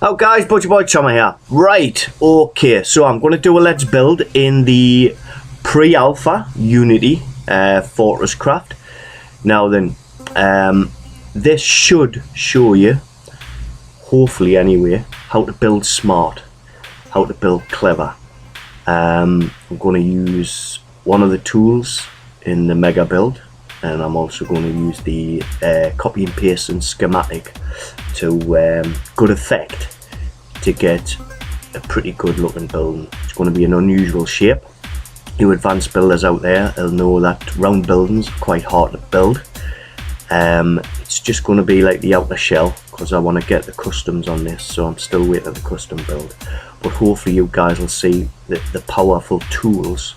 How guys, butcherboytoma here. Right, okay, so I'm going to do a let's build in the pre-alpha Unity FortressCraft. Now then, this should show you, hopefully anyway, how to build smart, how to build clever. I'm going to use one of the tools in the mega build, and I'm also going to use the copy and paste and schematic to good effect to get a pretty good looking building. It's going to be an unusual shape. You advanced builders out there will know that round buildings are quite hard to build. It's just going to be like the outer shell because I want to get the customs on this, so I'm still waiting for the custom build. But hopefully you guys will see the powerful tools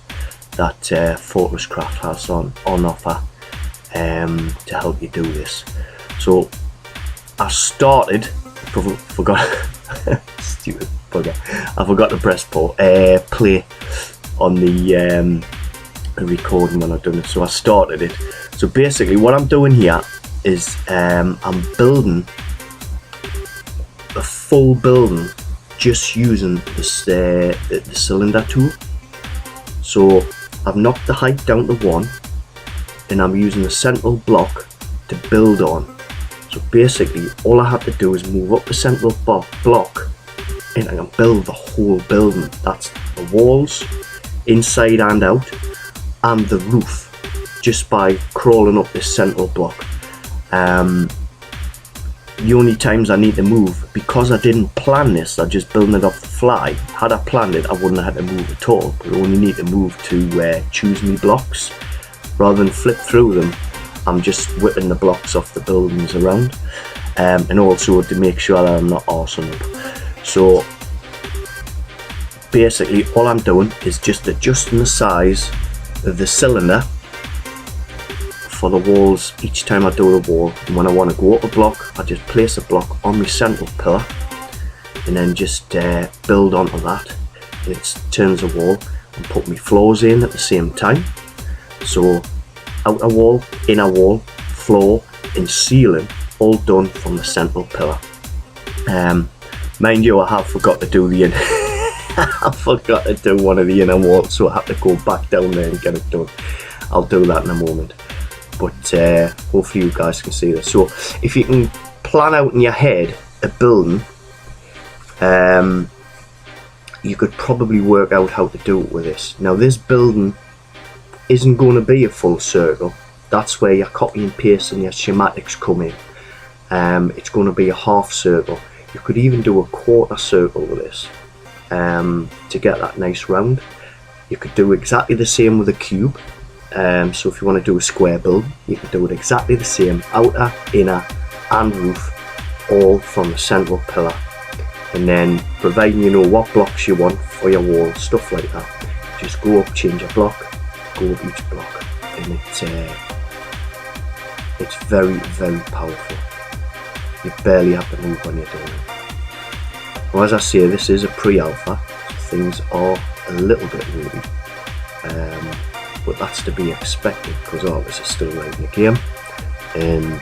that FortressCraft has on offer to help you do this. So I started, forgot stupid bugger, I forgot to press play on the recording when I've done it, so I started it. So basically what I'm doing here is I'm building a full building just using this, the cylinder tool. So I've knocked the height down to 1 and I'm using the central block to build on. So basically all I have to do is move up the central block and I can build the whole building. That's the walls inside and out and the roof just by crawling up this central block. The only times I need to move, because I didn't plan this, I'm just building it off the fly. Had I planned it I wouldn't have had to move at all, but I only need to move to choose me blocks. Rather than flip through them, I'm just whipping the blocks off the buildings around, and also to make sure that I'm not arsing up. So basically all I'm doing is just adjusting the size of the cylinder for the walls each time I do the wall. And when I want to go up a block, I just place a block on my central pillar and then just build onto that. And it turns the wall and put my floors in at the same time. So outer wall, inner wall, floor and ceiling all done from the central pillar. Mind you, I have forgot to do the I forgot to do one of the inner walls, so I have to go back down there and get it done. I'll do that in a moment, but hopefully you guys can see this. So if you can plan out in your head a building, you could probably work out how to do it with this. Now this building isn't going to be a full circle. That's where your copy and paste and your schematics come in. It's going to be a half circle. You could even do a quarter circle with this to get that nice round. You could do exactly the same with a cube. So if you want to do a square build, you could do it exactly the same, outer, inner and roof, all from the central pillar. And then providing you know what blocks you want for your wall, stuff like that, just go up, change your block, go up each block, and it's very, very powerful. You barely have to move when you're doing it. Well, as I say, this is a pre-alpha, so things are a little bit moving, but that's to be expected because all of us are still running the game. And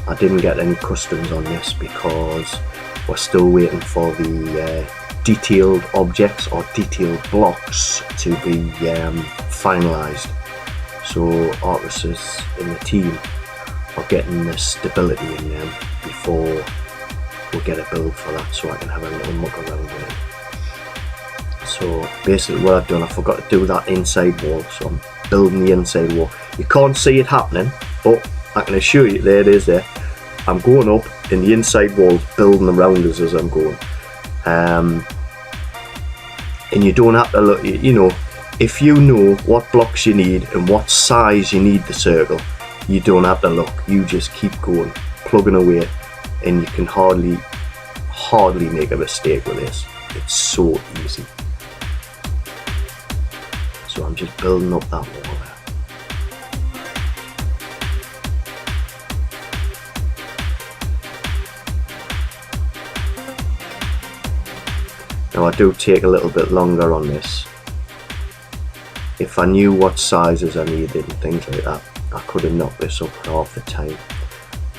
I didn't get any customs on this because we're still waiting for the detailed objects or detailed blocks to be finalized. So artists in the team are getting the stability in them before we'll get a build for that, so I can have a little muck around with it. So basically what I've done, I forgot to do that inside wall, so I'm building the inside wall. You can't see it happening, but I can assure you, there it is there. I'm going up in the inside walls, building around us as I'm going. And you don't have to look, you know, if you know what blocks you need and what size you need the circle, you don't have to look, you just keep going, plugging away, and you can hardly make a mistake with this. It's so easy. So I'm just building up that wall there. Now I do take a little bit longer on this. If I knew what sizes I needed and things like that, I could have knocked this up half the time.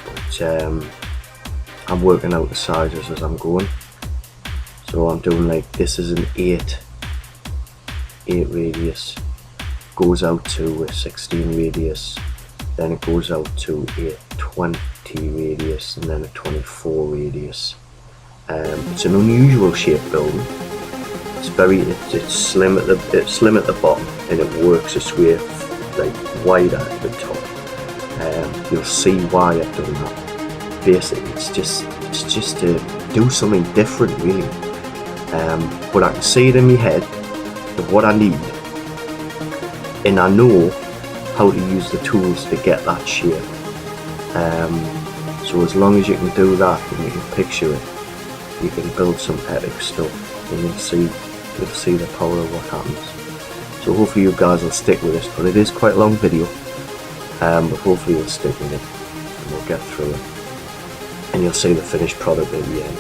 But I'm working out the sizes as I'm going. So I'm doing like, this is an 8 radius, goes out to a 16 radius, then it goes out to a 20 radius, and then a 24 radius. It's an unusual shape building. It's slim at the bottom, and it works its way like wider at the top. You'll see why I've done that. Basically, it's just to do something different, really. But I can see it in my head of what I need, and I know how to use the tools to get that shape. So as long as you can do that and you can picture it, you can build some epic stuff, and you'll see the power of what happens. So hopefully you guys will stick with this, but it is quite a long video, but hopefully you'll stick with it and we'll get through it, and you'll see the finished product at the end.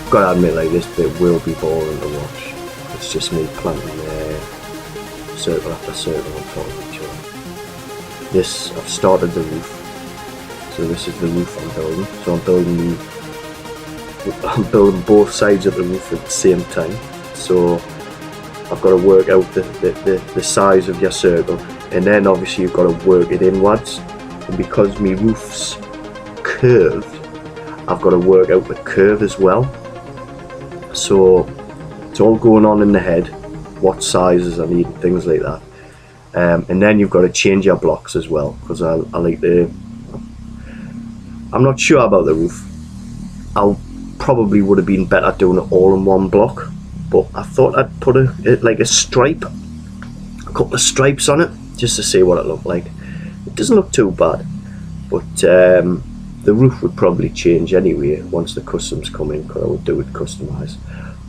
Gotta admit, like, this bit will be boring to watch. It's just me planting circle after circle on top of each other. This, I've started the roof, so this is the roof I'm building. So I'm building both sides of the roof at the same time. So I've got to work out the size of your circle, and then obviously you've got to work it inwards. And because my roof's curved, I've got to work out the curve as well. So it's all going on in the head, what sizes I need and things like that. And then you've got to change your blocks as well, because I like the, I'm not sure about the roof. I probably would have been better doing it all in one block, but I thought I'd put like a stripe, a couple of stripes on it, just to see what it looked like. It doesn't look too bad, but the roof would probably change anyway once the customs come in, because I would do it customized.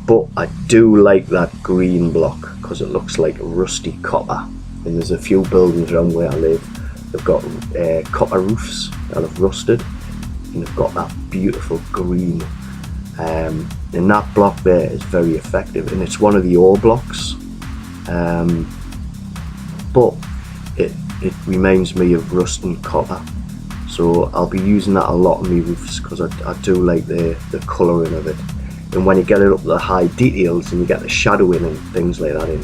But I do like that green block because it looks like rusty copper, and there's a few buildings around where I live, they've got copper roofs that have rusted, and they've got that beautiful green, and that block there is very effective, and it's one of the ore blocks, but it reminds me of rust and copper. So I'll be using that a lot on my roofs, because I do like the colouring of it. And when you get it up to the high details and you get the shadowing and things like that in,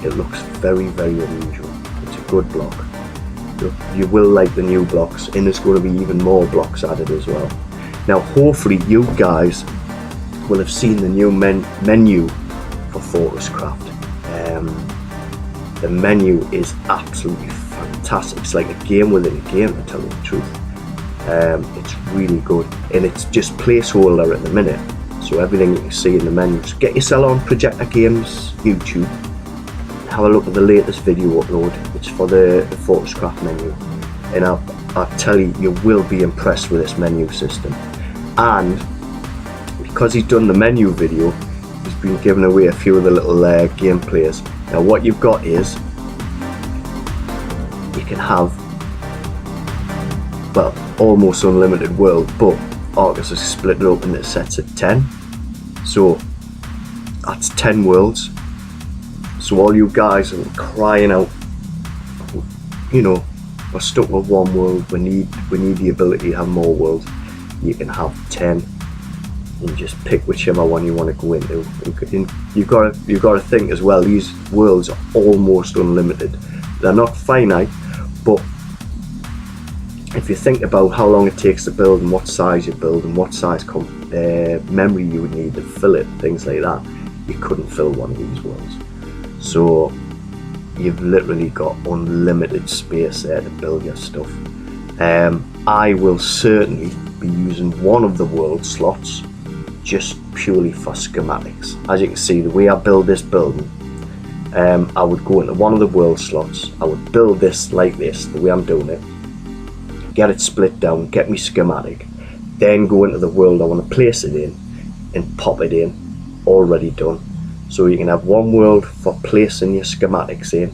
it looks very, very unusual. It's a good block. You will like the new blocks, and there's going to be even more blocks added as well. Now hopefully you guys will have seen the new menu for FortressCraft. The menu is absolutely fantastic. It's like a game within a game, to tell you the truth. It's really good, and it's just placeholder at the minute, so everything you can see in the menus. Get yourself on Projector Games YouTube, have a look at the latest video upload. It's for the FortressCraft menu, and I'll tell you, you will be impressed with this menu system. And because he's done the menu video, he's been giving away a few of the little game players. Now what you've got is, you can have, well, almost unlimited world, but Arcus has split it up into sets of 10, so that's 10 worlds. So all you guys are crying out, you know, we're stuck with one world, we need the ability to have more worlds. You can have 10 and just pick whichever one you want to go into. You've got to think as well, these worlds are almost unlimited. They're not finite, but if you think about how long it takes to build, and what size you build, and what size memory you would need to fill it, things like that, you couldn't fill one of these worlds. So you've literally got unlimited space there to build your stuff. I will certainly be using one of the world slots just purely for schematics. As you can see, the way I build this building, I would go into one of the world slots, I would build this like this, the way I'm doing it, get it split down, get me schematic, then go into the world I want to place it in and pop it in, already done. So you can have one world for placing your schematics in,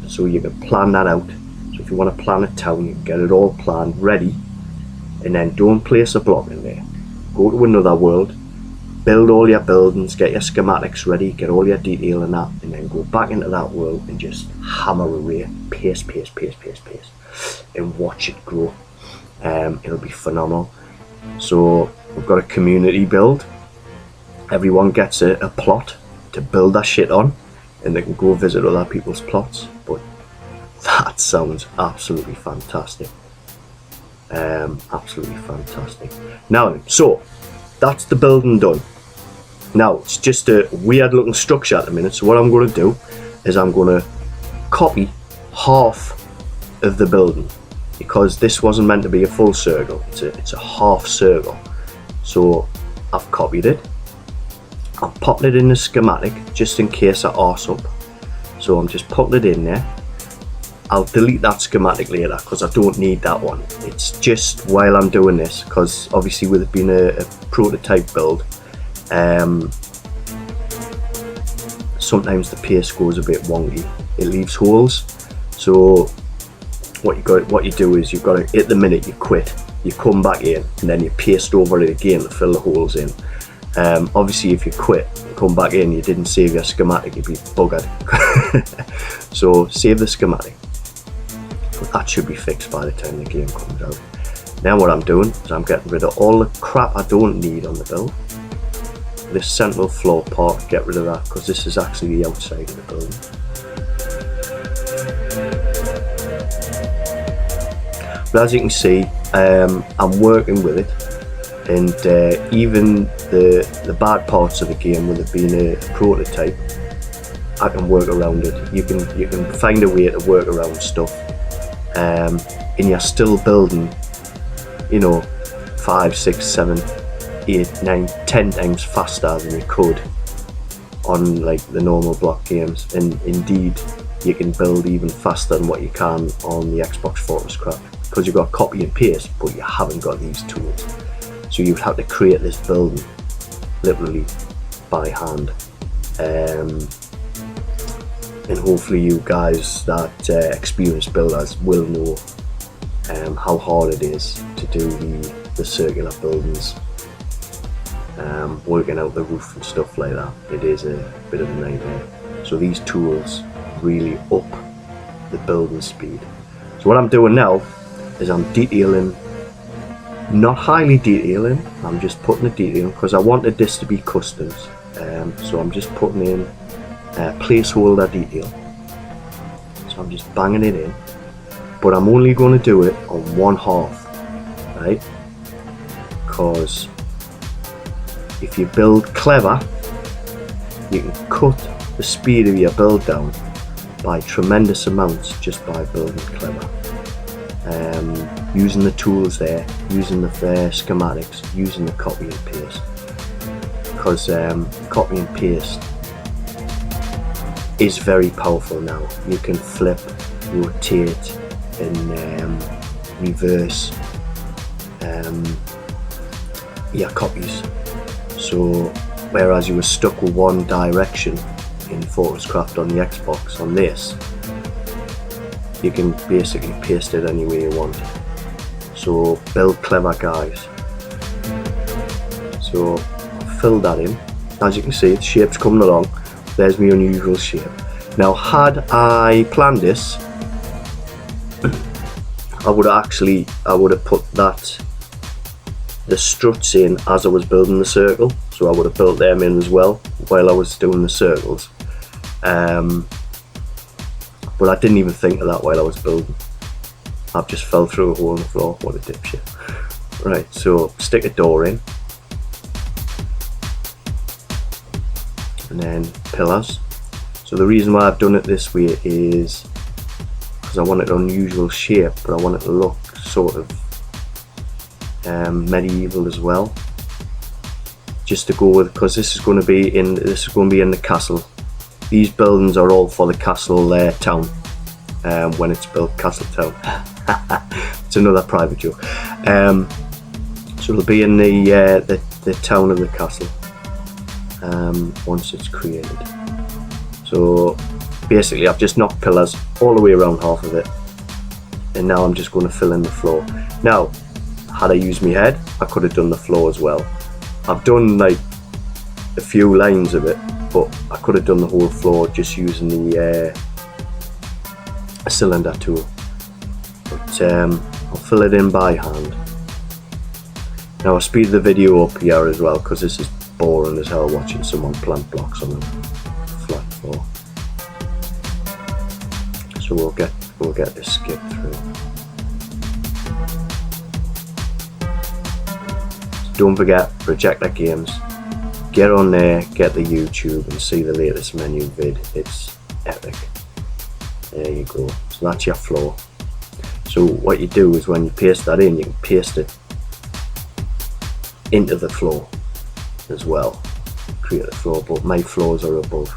so you can plan that out. So if you want to plan a town, you can get it all planned, ready, and then don't place a block in there. Go to another world, build all your buildings, get your schematics ready, get all your detail in that, and then go back into that world and just hammer away, paste, and watch it grow. it'll be phenomenal. So we've got a community build. Everyone gets a plot to build that shit on, and they can go visit other people's plots. But that sounds absolutely fantastic. Absolutely fantastic. Now then, so that's the building done. Now it's just a weird looking structure at the minute, so what I'm going to do is I'm going to copy half of the building, because this wasn't meant to be a full circle, it's a half circle. So I've copied it, I've popped it in the schematic just in case I arse up. So I'm just putting it in there. I'll delete that schematic later because I don't need that one. It's just while I'm doing this, because obviously with it being a prototype build, sometimes the paste goes a bit wonky, it leaves holes. So what you do is you've got to, at the minute you quit, you come back in and then you paste over it again to fill the holes in. Obviously if you quit and come back in, you didn't save your schematic, you'd be buggered. So save the schematic, but that should be fixed by the time the game comes out. Now what I'm doing is I'm getting rid of all the crap I don't need on the build. This central floor part, get rid of that, because this is actually the outside of the building. But as you can see, I'm working with it, and even the bad parts of the game, with it being a prototype, I can work around it. You can find a way to work around stuff, and you're still building, you know, 5, 6, 7, 8, 9, 10 times faster than you could on like the normal block games, and indeed you can build even faster than what you can on the Xbox FortressCraft, because you've got copy and paste but you haven't got these tools. So you'd have to create this building literally by hand, and hopefully you guys that experienced builders will know how hard it is to do the circular buildings, working out the roof and stuff like that. It is a bit of a nightmare. So these tools really up the building speed. So what I'm doing now is I'm detailing, not highly detailing, I'm just putting a detail because I wanted this to be customs. So I'm just putting in a placeholder detail. So I'm just banging it in, but I'm only going to do it on one half, right? Because if you build clever, you can cut the speed of your build down by tremendous amounts just by building clever. Using the tools there, using the schematics, using the copy and paste. Because copy and paste is very powerful now. You can flip, rotate, and reverse your copies. So whereas you were stuck with one direction in FortressCraft on the Xbox, on this you can basically paste it any way you want. So build clever, guys. So fill that in. As you can see, the shape's coming along. There's my unusual shape. Now had I planned this, I would have put the struts in as I was building the circle. So I would have built them in as well while I was doing the circles. But I didn't even think of that while I was building. I've just fell through a hole in the floor. What a dipshit. Right, so stick a door in. And then pillars. So the reason why I've done it this way is because I want an unusual shape, but I want it to look sort of medieval as well. Just to go with, because this is going to be in the castle. These buildings are all for the castle town. When it's built, Castle Town. It's another private joke. So it'll be in the town of the castle once it's created. So basically I've just knocked pillars all the way around half of it, and now I'm just going to fill in the floor. Now had I used my head, I could have done the floor as well. I've done like a few lines of it, but I could have done the whole floor just using the cylinder tool. But I'll fill it in by hand. Now I'll speed the video up here as well because this is boring as hell watching someone plant blocks on a flat floor. So we'll get this skip through. So don't forget, Projector Games. Get on there, get the YouTube and see the latest menu vid. It's epic. There you go. So that's your floor. So what you do is when you paste that in, you can paste it into the floor as well. Create the floor, but my floors are above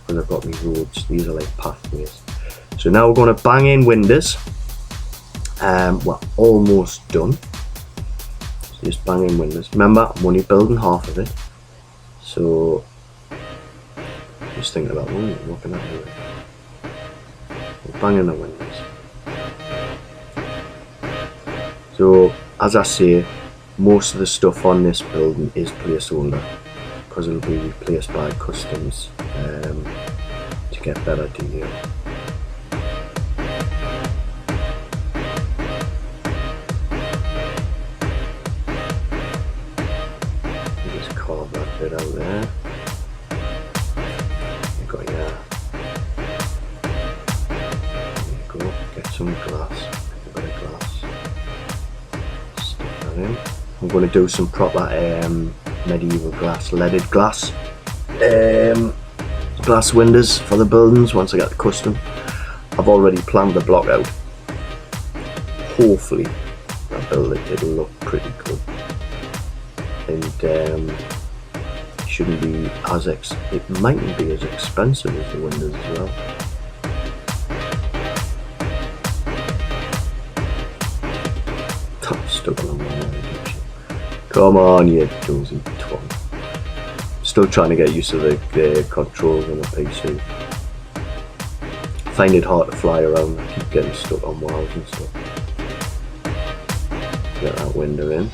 because I've got my roads. These are like pathways. So now we're going to bang in windows. We're almost done. So just bang in windows. Remember, I'm only building half of it. So just thinking about what can I do? We're banging the windows. So as I say, most of the stuff on this building is placeholder because it'll be replaced by customs to get better detail. Just carve that bit out there. You've got your, there you go, get some glass, a bit of glass, stick that in. I'm going to do some proper medieval glass, leaded glass glass windows for the buildings once I get the custom. I've already planned the block out. Hopefully that build it'll look pretty good, and shouldn't be as it mightn't be as expensive as the windows as well. Stuck on the come on, you dozy twat. Still trying to get used to the controls on the PC. I find it hard to fly around. I keep getting stuck on walls and stuff. Get that window in.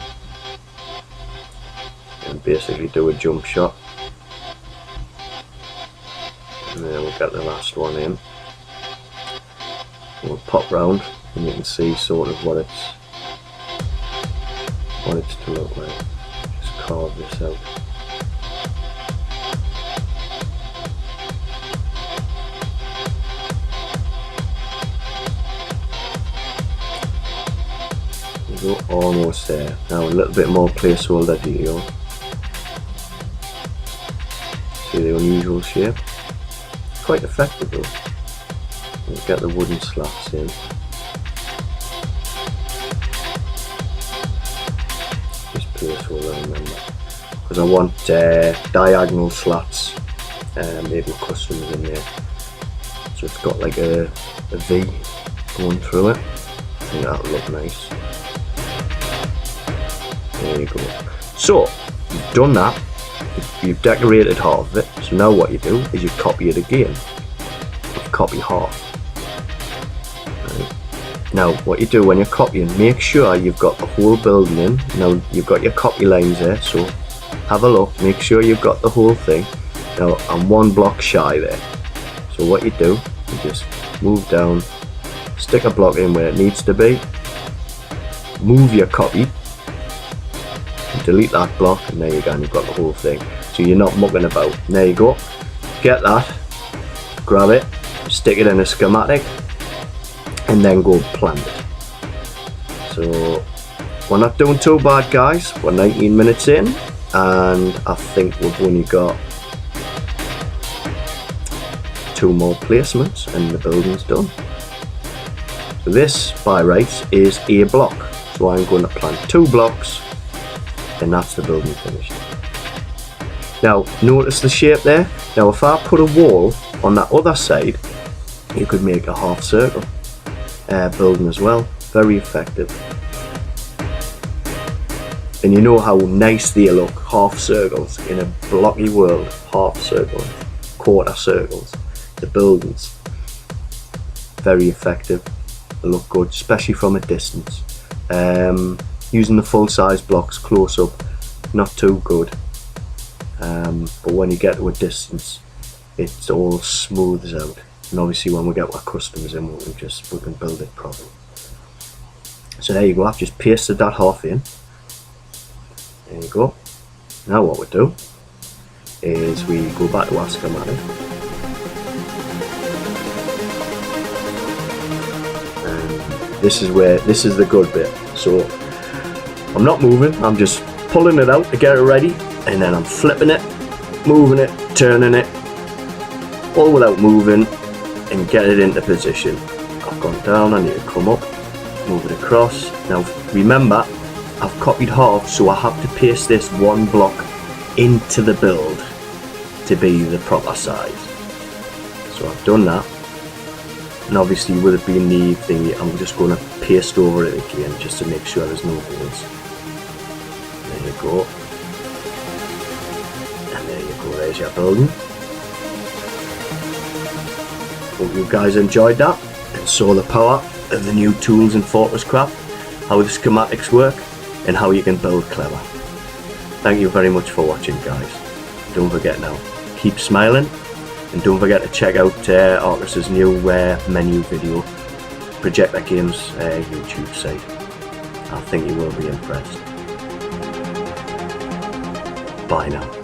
And basically do a jump shot. And then we'll get the last one in. We'll pop round and you can see sort of what it's to look like. Just carve this out. We go almost there. Now a little bit more placeholder detail. See the unusual shape? Quite effective though. We'll get the wooden slats in. Placeholder, remember, because I want diagonal slats made with customs in there, so it's got like a V going through it. I think that'll look nice. There you go. So you've done that, you've decorated half of it, so now what you do is you copy it again. You copy half. Now what you do when you're copying, make sure you've got the whole building in. Now you've got your copy lines there, so have a look, make sure you've got the whole thing. Now I'm one block shy there, so what you do, you just move down, stick a block in where it needs to be, move your copy, delete that block, and there you go, and you've got the whole thing. So you're not mucking about. And there you go, get that, grab it, stick it in a schematic, and then go plant it. So we're not doing too bad, guys. We're 19 minutes in and I think we've only got 2 more placements and the building's done. So this by rights is a block, so I'm going to plant 2 blocks and that's the building finished. Now notice the shape there. Now if I put a wall on that other side, you could make a half circle building as well. Very effective, and you know how nice they look, half circles in a blocky world. Half circles, quarter circles, the buildings, very effective. They look good, especially from a distance. Using the full-size blocks close up, not too good, but when you get to a distance it all smooths out. And obviously when we get our customers in, we can build it properly. So there you go, I've just pasted that half in. There you go. Now what we do is we go back to our schematic. And this is the good bit. So I'm not moving, I'm just pulling it out to get it ready, and then I'm flipping it, moving it, turning it, all without moving, and get it into position. I've gone down, I need to come up, move it across. Now remember, I've copied half, so I have to paste this one block into the build to be the proper size. So I've done that, and obviously with it being the thingy, I'm just going to paste over it again just to make sure there's no holes. There you go. And there you go, there's your building. Hope you guys enjoyed that and saw the power of the new tools in FortressCraft, how the schematics work, and how you can build clever. Thank you very much for watching, guys. Don't forget now, keep smiling, and don't forget to check out Arcus's new menu video, Projector Games YouTube site. I think you will be impressed. Bye now.